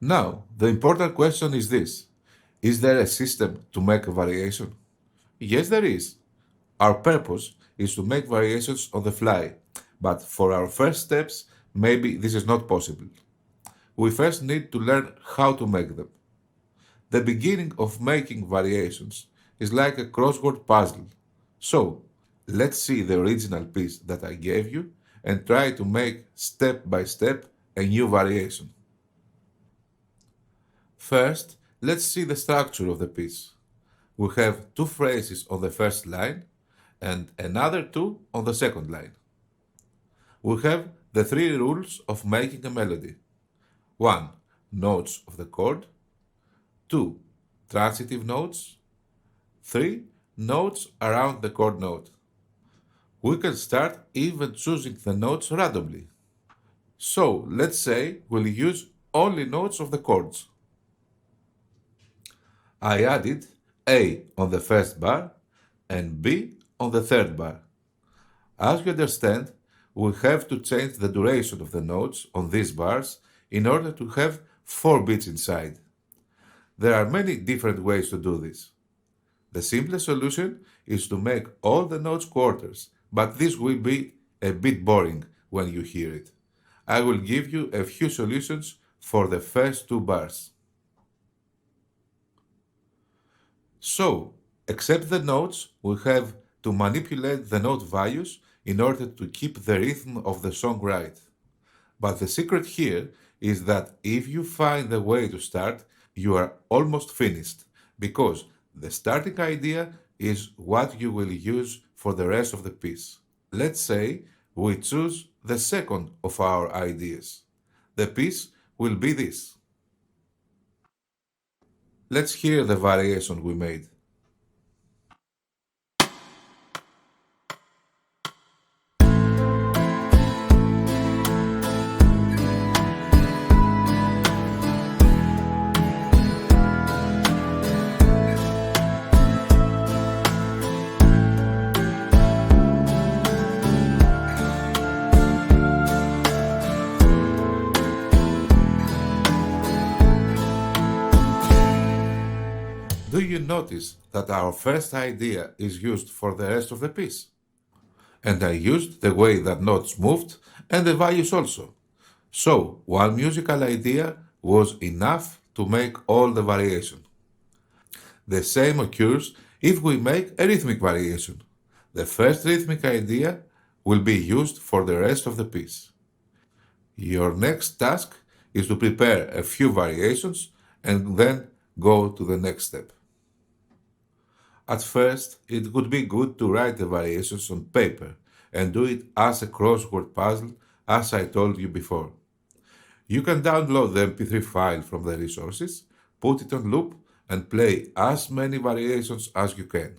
Now, the important question is this: is there a system to make a variation? Yes, there is. Our purpose is to make variations on the fly, but for our first steps, maybe this is not possible. We first need to learn how to make them. The beginning of making variations is like a crossword puzzle. So, let's see the original piece that I gave you and try to make step by step a new variation. First, let's see the structure of the piece. We have two phrases on the first line and another two on the second line. We have the three rules of making a melody. 1. Notes of the chord. 2. Transitive notes. 3. Notes around the chord note. We can start even choosing the notes randomly. So let's say we'll use only notes of the chords. I added A on the first bar and B on the third bar. As you understand, we have to change the duration of the notes on these bars in order to have 4 beats inside. There are many different ways to do this. The simplest solution is to make all the notes quarters, but this will be a bit boring when you hear it. I will give you a few solutions for the first 2 bars. So, except the notes, we have to manipulate the note values in order to keep the rhythm of the song right. But the secret here is that if you find the way to start, you are almost finished, because the starting idea is what you will use for the rest of the piece. Let's say we choose the second of our ideas. The piece will be this. Let's hear the variation we made. Do you notice that our first idea is used for the rest of the piece? And I used the way that notes moved and the values also. So, one musical idea was enough to make all the variation. The same occurs if we make a rhythmic variation. The first rhythmic idea will be used for the rest of the piece. Your next task is to prepare a few variations and then go to the next step. At first, it would be good to write the variations on paper and do it as a crossword puzzle, as I told you before. You can download the MP3 file from the resources, put it on loop, and play as many variations as you can.